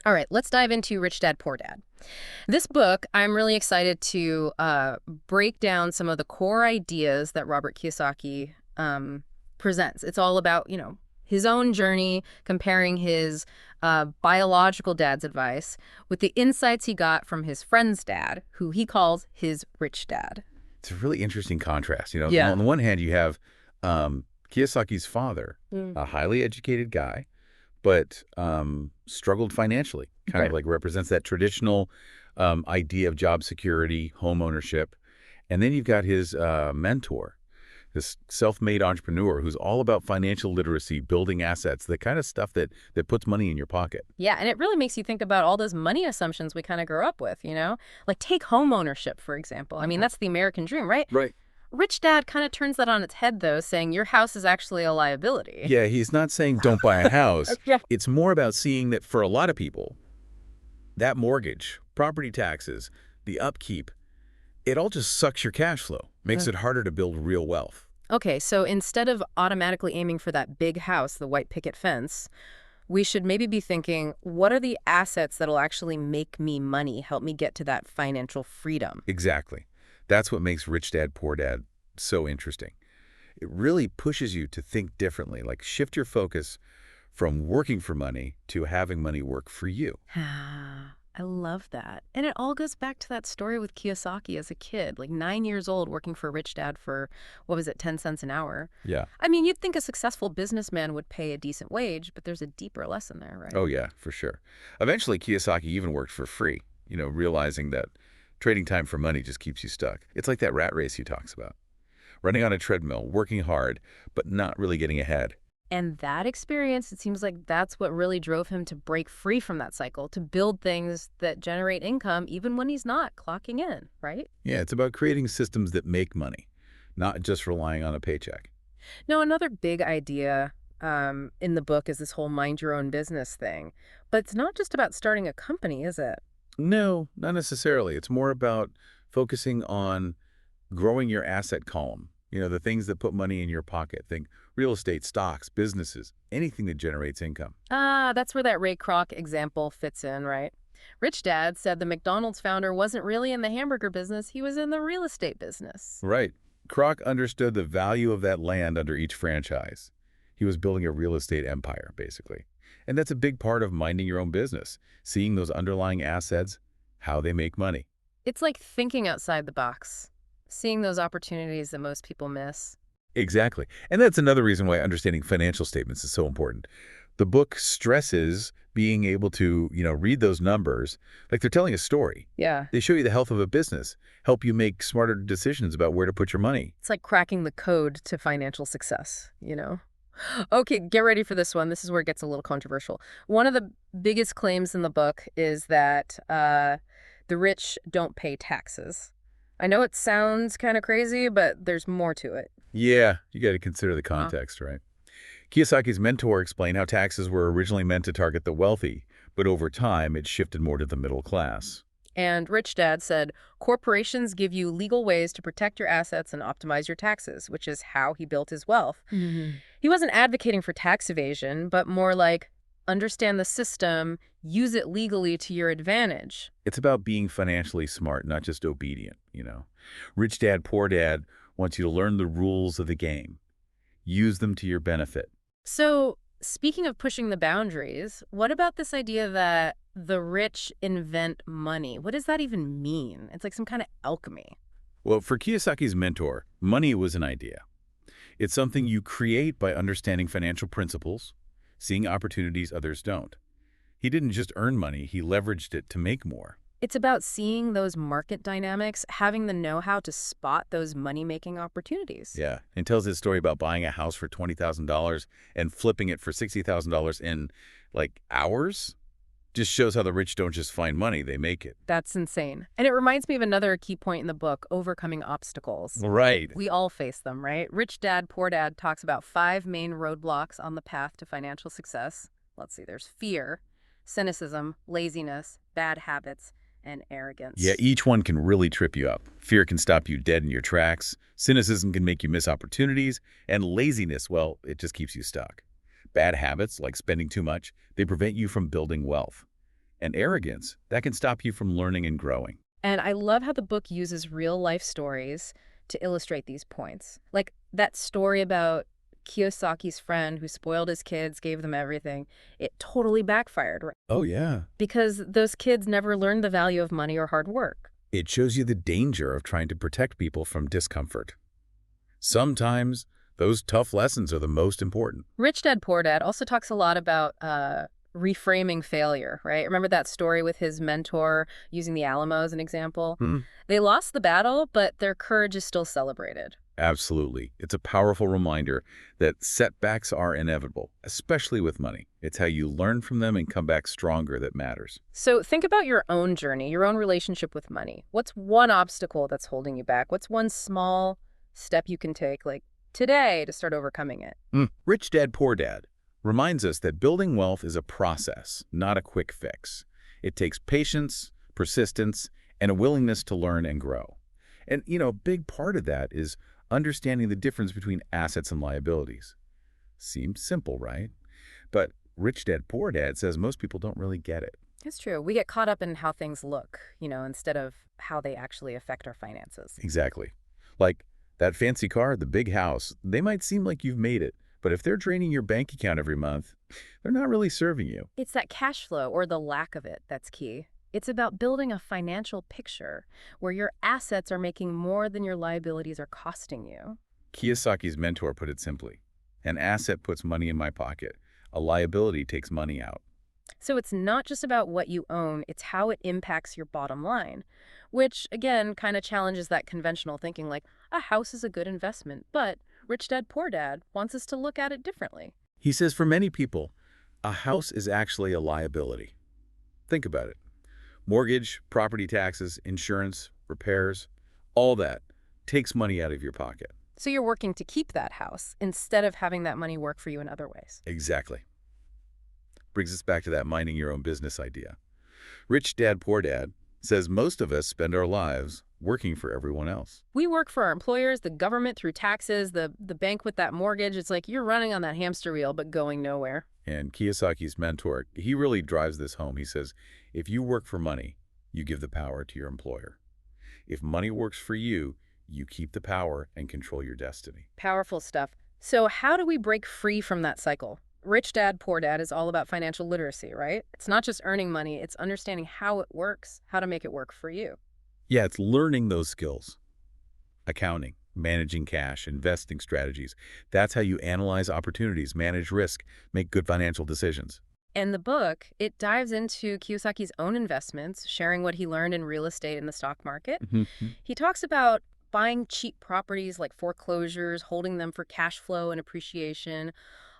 All right, let's dive into Rich Dad, Poor Dad. This book, I'm really excited to break down some of the core ideas that Robert Kiyosaki presents. It's all about, his own journey, comparing his biological dad's advice with the insights he got from his friend's dad, who he calls his rich dad. It's a really interesting contrast. Yeah. On the one hand, you have Kiyosaki's father, Mm. a highly educated guy, but struggled financially, kind of Right. like represents that traditional idea of job security, home ownership. And then you've got his mentor, this self-made entrepreneur who's all about financial literacy, building assets, the kind of stuff that puts money in your pocket. Yeah, and it really makes you think about all those money assumptions we kind of grew up with, Like take home ownership, for example. I mean, that's the American dream, right? Right. Rich Dad kind of turns that on its head, though, saying your house is actually a liability. Yeah, he's not saying don't buy a house. Yeah. It's more about seeing that for a lot of people, that mortgage, property taxes, the upkeep, it all just sucks your cash flow, makes it harder to build real wealth. Okay, so instead of automatically aiming for that big house, the white picket fence, we should maybe be thinking, what are the assets that'll actually make me money, help me get to that financial freedom? Exactly. That's what makes Rich Dad, Poor Dad so interesting. It really pushes you to think differently, like shift your focus from working for money to having money work for you. I love that. And it all goes back to that story with Kiyosaki as a kid, like 9 years old, working for Rich Dad for, what was it, 10 cents an hour. Yeah. I mean, you'd think a successful businessman would pay a decent wage, but there's a deeper lesson there, right? Oh, yeah, for sure. Eventually, Kiyosaki even worked for free, realizing that trading time for money just keeps you stuck. It's like that rat race he talks about. Running on a treadmill, working hard, but not really getting ahead. And that experience, it seems like that's what really drove him to break free from that cycle, to build things that generate income even when he's not clocking in, right? Yeah, it's about creating systems that make money, not just relying on a paycheck. Now, another big idea in the book is this whole mind your own business thing. But it's not just about starting a company, is it? No, not necessarily. It's more about focusing on growing your asset column. The things that put money in your pocket. Think real estate, stocks, businesses, anything that generates income. Ah, that's where that Ray Kroc example fits in, right? Rich Dad said the McDonald's founder wasn't really in the hamburger business, he was in the real estate business. Right. Kroc understood the value of that land under each franchise. He was building a real estate empire, basically. And that's a big part of minding your own business, seeing those underlying assets, how they make money. It's like thinking outside the box, seeing those opportunities that most people miss. Exactly. And that's another reason why understanding financial statements is so important. The book stresses being able to, read those numbers like they're telling a story. Yeah. They show you the health of a business, help you make smarter decisions about where to put your money. It's like cracking the code to financial success. Okay, get ready for this one. This is where it gets a little controversial. One of the biggest claims in the book is that the rich don't pay taxes. I know it sounds kind of crazy, but there's more to it. Yeah, you got to consider the context, right? Kiyosaki's mentor explained how taxes were originally meant to target the wealthy, but over time it shifted more to the middle class. And Rich Dad said, corporations give you legal ways to protect your assets and optimize your taxes, which is how he built his wealth. He wasn't advocating for tax evasion, but more like, understand the system, use it legally to your advantage. It's about being financially smart, not just obedient. Rich Dad, Poor Dad wants you to learn the rules of the game. Use them to your benefit. So, speaking of pushing the boundaries, what about this idea that the rich invent money? What does that even mean? It's like some kind of alchemy. Well, for Kiyosaki's mentor, money was an idea. It's something you create by understanding financial principles, seeing opportunities others don't. He didn't just earn money, he leveraged it to make more. It's about seeing those market dynamics, having the know-how to spot those money-making opportunities. Yeah, and tells his story about buying a house for $20,000 and flipping it for $60,000 in, hours. Just shows how the rich don't just find money, they make it. That's insane. And it reminds me of another key point in the book, overcoming obstacles. Right. We all face them, right? Rich Dad, Poor Dad talks about 5 main roadblocks on the path to financial success. Let's see, there's fear, cynicism, laziness, bad habits, and arrogance. Yeah, each one can really trip you up. Fear can stop you dead in your tracks. Cynicism can make you miss opportunities. And laziness, well, it just keeps you stuck. Bad habits, like spending too much, they prevent you from building wealth. and arrogance that can stop you from learning and growing. And I love how the book uses real life stories to illustrate these points. Like that story about Kiyosaki's friend who spoiled his kids, gave them everything. It totally backfired, right? Oh, yeah. Because those kids never learned the value of money or hard work. It shows you the danger of trying to protect people from discomfort. Sometimes those tough lessons are the most important. Rich Dad Poor Dad also talks a lot about reframing failure, right? Remember that story with his mentor using the Alamo as an example? Hmm. They lost the battle, but their courage is still celebrated. Absolutely. It's a powerful reminder that setbacks are inevitable, especially with money. It's how you learn from them and come back stronger that matters. So think about your own journey, your own relationship with money. What's one obstacle that's holding you back? What's one small step you can take, like today, to start overcoming it? Rich Dad, Poor Dad reminds us that building wealth is a process, not a quick fix. It takes patience, persistence, and a willingness to learn and grow. And, a big part of that is understanding the difference between assets and liabilities. Seems simple, right? But Rich Dad, Poor Dad says most people don't really get it. It's true. We get caught up in how things look, instead of how they actually affect our finances. Exactly. Like that fancy car, the big house, they might seem like you've made it, but if they're draining your bank account every month, they're not really serving you. It's that cash flow, or the lack of it, that's key. It's about building a financial picture where your assets are making more than your liabilities are costing you. Kiyosaki's mentor put it simply: an asset puts money in my pocket. A liability takes money out. So it's not just about what you own, it's how it impacts your bottom line, which, again, kind of challenges that conventional thinking like, a house is a good investment, but Rich Dad Poor Dad wants us to look at it differently. He says for many people, a house is actually a liability. Think about it. Mortgage, property taxes, insurance, repairs, all that takes money out of your pocket. So you're working to keep that house instead of having that money work for you in other ways. Exactly. Brings us back to that minding your own business idea. Rich Dad, Poor Dad says most of us spend our lives working for everyone else. We work for our employers, the government through taxes, the bank with that mortgage. It's like you're running on that hamster wheel but going nowhere. And Kiyosaki's mentor, he really drives this home. He says, if you work for money, you give the power to your employer. If money works for you, you keep the power and control your destiny. Powerful stuff. So how do we break free from that cycle? Rich Dad, Poor Dad is all about financial literacy, right? It's not just earning money, it's understanding how it works, how to make it work for you. Yeah, it's learning those skills. Accounting, managing cash, investing strategies. That's how you analyze opportunities, manage risk, make good financial decisions. And the book, it dives into Kiyosaki's own investments, sharing what he learned in real estate and the stock market. He talks about buying cheap properties like foreclosures, holding them for cash flow and appreciation,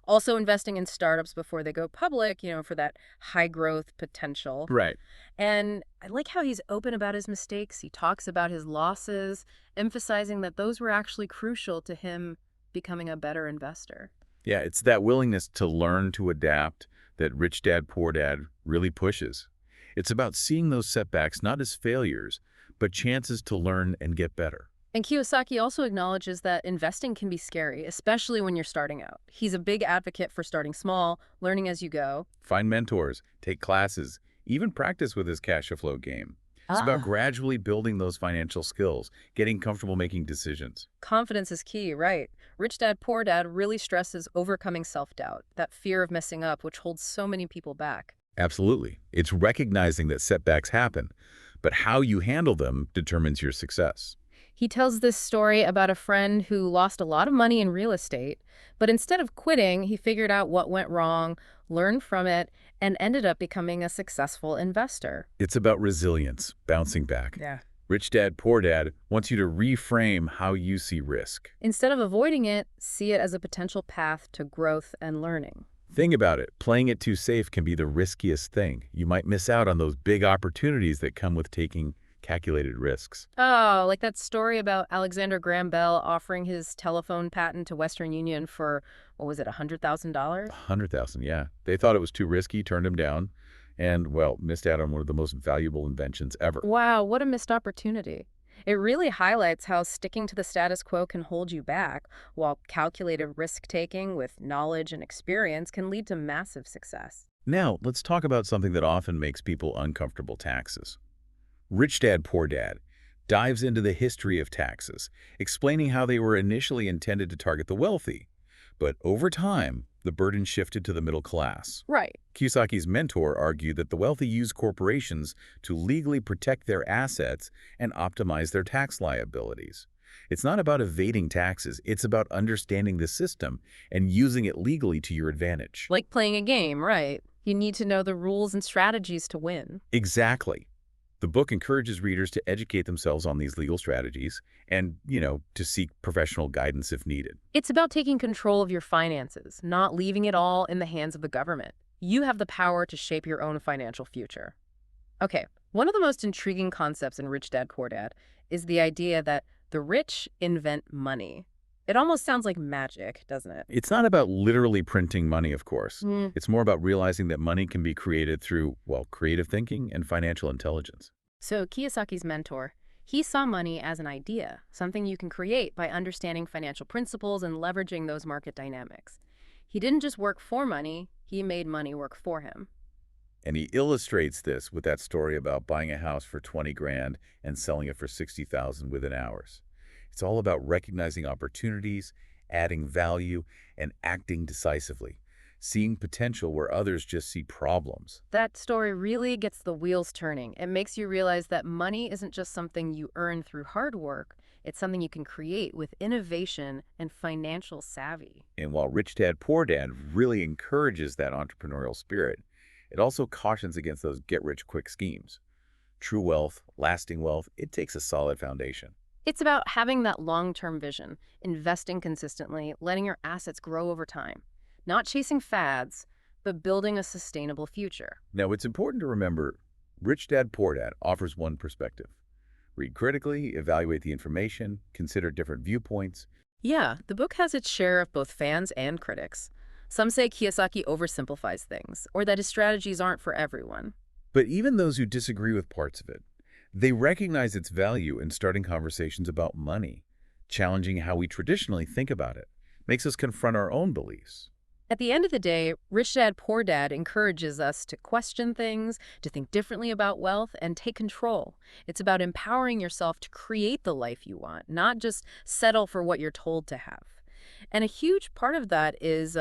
also investing in startups before they go public, for that high growth potential. Right. And I like how he's open about his mistakes. He talks about his losses, emphasizing that those were actually crucial to him becoming a better investor. Yeah, it's that willingness to learn, to adapt, that Rich Dad, Poor Dad really pushes. It's about seeing those setbacks not as failures, but chances to learn and get better. And Kiyosaki also acknowledges that investing can be scary, especially when you're starting out. He's a big advocate for starting small, learning as you go. Find mentors, take classes, even practice with his CASHFLOW game. It's about gradually building those financial skills, getting comfortable making decisions. Confidence is key, right? Rich Dad, Poor Dad really stresses overcoming self-doubt, that fear of messing up, which holds so many people back. Absolutely. It's recognizing that setbacks happen, but how you handle them determines your success. He tells this story about a friend who lost a lot of money in real estate, but instead of quitting, he figured out what went wrong, learned from it, and ended up becoming a successful investor. It's about resilience, bouncing back. Yeah. Rich Dad, Poor Dad wants you to reframe how you see risk. Instead of avoiding it, see it as a potential path to growth and learning. Think about it. Playing it too safe can be the riskiest thing. You might miss out on those big opportunities that come with taking calculated risks. Oh, like that story about Alexander Graham Bell offering his telephone patent to Western Union for, what was it, $100,000? $100,000, yeah. They thought it was too risky, turned him down, and, well, missed out on one of the most valuable inventions ever. Wow, what a missed opportunity. It really highlights how sticking to the status quo can hold you back, while calculated risk-taking with knowledge and experience can lead to massive success. Now, let's talk about something that often makes people uncomfortable: taxes. Rich Dad, Poor Dad dives into the history of taxes, explaining how they were initially intended to target the wealthy. But over time, the burden shifted to the middle class. Right. Kiyosaki's mentor argued that the wealthy use corporations to legally protect their assets and optimize their tax liabilities. It's not about evading taxes, it's about understanding the system and using it legally to your advantage. Like playing a game, right? You need to know the rules and strategies to win. Exactly. The book encourages readers to educate themselves on these legal strategies and, to seek professional guidance if needed. It's about taking control of your finances, not leaving it all in the hands of the government. You have the power to shape your own financial future. Okay, one of the most intriguing concepts in Rich Dad, Poor Dad is the idea that the rich invent money. It almost sounds like magic, doesn't it? It's not about literally printing money, of course. Hmm. It's more about realizing that money can be created through, well, creative thinking and financial intelligence. So Kiyosaki's mentor, he saw money as an idea, something you can create by understanding financial principles and leveraging those market dynamics. He didn't just work for money, he made money work for him. And he illustrates this with that story about buying a house for 20 grand and selling it for 60,000 within hours. It's all about recognizing opportunities, adding value, and acting decisively, seeing potential where others just see problems. That story really gets the wheels turning. It makes you realize that money isn't just something you earn through hard work, it's something you can create with innovation and financial savvy. And while Rich Dad, Poor Dad really encourages that entrepreneurial spirit, it also cautions against those get-rich-quick schemes. True wealth, lasting wealth, it takes a solid foundation. It's about having that long-term vision, investing consistently, letting your assets grow over time. Not chasing fads, but building a sustainable future. Now, it's important to remember, Rich Dad, Poor Dad offers one perspective. Read critically, evaluate the information, consider different viewpoints. Yeah, the book has its share of both fans and critics. Some say Kiyosaki oversimplifies things, or that his strategies aren't for everyone. But even those who disagree with parts of it, they recognize its value in starting conversations about money, challenging how we traditionally think about it, makes us confront our own beliefs. At the end of the day, Rich Dad Poor Dad encourages us to question things, to think differently about wealth, and take control. It's about empowering yourself to create the life you want, not just settle for what you're told to have. And a huge part of that is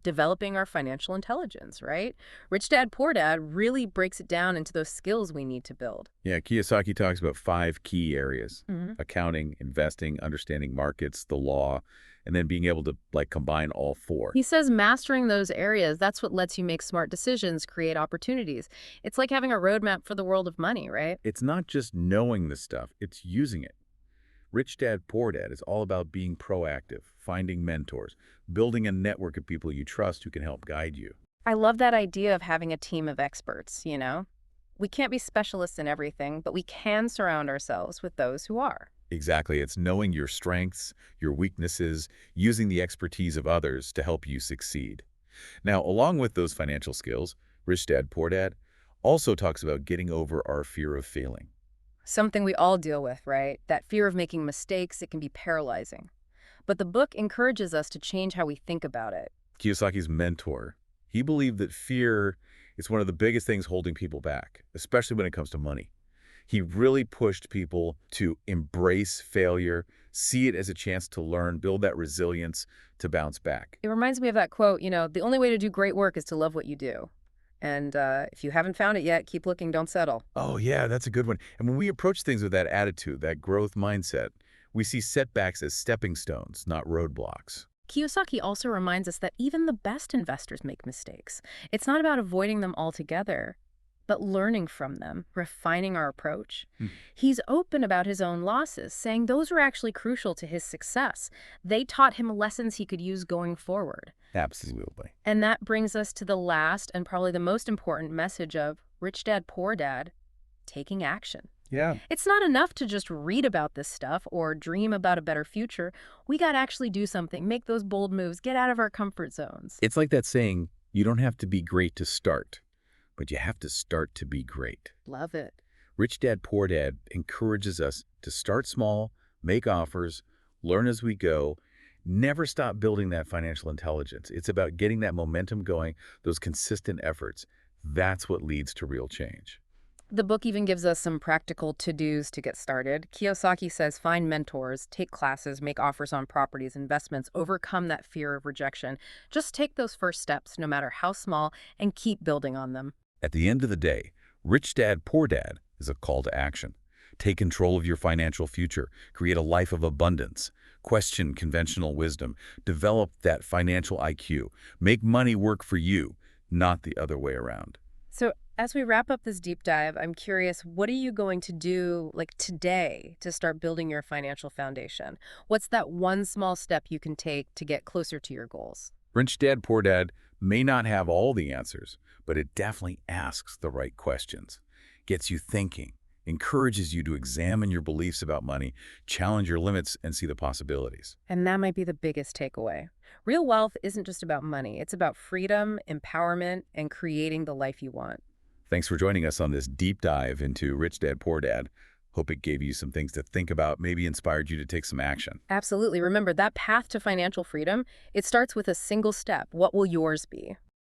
developing our financial intelligence, right? Rich Dad Poor Dad really breaks it down into those skills we need to build. Yeah, Kiyosaki talks about 5 key areas: Mhm. accounting, investing, understanding markets, the law, and then being able to combine all 4. He says mastering those areas, that's what lets you make smart decisions, create opportunities. It's like having a roadmap for the world of money, right? It's not just knowing the stuff, it's using it. Rich Dad, Poor Dad is all about being proactive, finding mentors, building a network of people you trust who can help guide you. I love that idea of having a team of experts, you know? We can't be specialists in everything, but we can surround ourselves with those who are. Exactly, it's knowing your strengths, your weaknesses, using the expertise of others to help you succeed. Now, along with those financial skills, Rich Dad, Poor Dad also talks about getting over our fear of failing. Something we all deal with, right? That fear of making mistakes, it can be paralyzing. But the book encourages us to change how we think about it. Kiyosaki's mentor, he believed that fear is one of the biggest things holding people back, especially when it comes to money. He really pushed people to embrace failure, see it as a chance to learn, build that resilience to bounce back. It reminds me of that quote, the only way to do great work is to love what you do. And if you haven't found it yet, keep looking, don't settle. Oh, yeah, that's a good one. And when we approach things with that attitude, that growth mindset, we see setbacks as stepping stones, not roadblocks. Kiyosaki also reminds us that even the best investors make mistakes. It's not about avoiding them altogether, but learning from them, refining our approach. Hmm. He's open about his own losses, saying those were actually crucial to his success. They taught him lessons he could use going forward. Absolutely. And that brings us to the last and probably the most important message of Rich Dad, Poor Dad, taking action. Yeah. It's not enough to just read about this stuff or dream about a better future. We got to actually do something, make those bold moves, get out of our comfort zones. It's like that saying, you don't have to be great to start, but you have to start to be great. Love it. Rich Dad, Poor Dad encourages us to start small, make offers, learn as we go, Never stop building that financial intelligence. It's about getting that momentum going, those consistent efforts. That's what leads to real change. The book even gives us some practical to-dos to get started. Kiyosaki says find mentors, take classes, make offers on properties, investments, overcome that fear of rejection. Just take those first steps, no matter how small, and keep building on them. At the end of the day, Rich Dad, Poor Dad is a call to action. Take control of your financial future. Create a life of abundance. Question conventional wisdom. Develop that financial IQ. Make money work for you, not the other way around. So as we wrap up this deep dive, I'm curious, what are you going to do like today to start building your financial foundation? What's that one small step you can take to get closer to your goals? Rich Dad, Poor Dad may not have all the answers, but it definitely asks the right questions, gets you thinking, encourages you to examine your beliefs about money, challenge your limits, and see the possibilities. And that might be the biggest takeaway. Real wealth isn't just about money. It's about freedom, empowerment, and creating the life you want. Thanks for joining us on this deep dive into Rich Dad, Poor Dad. Hope it gave you some things to think about, maybe inspired you to take some action. Absolutely. Remember, that path to financial freedom, it starts with a single step. What will yours be?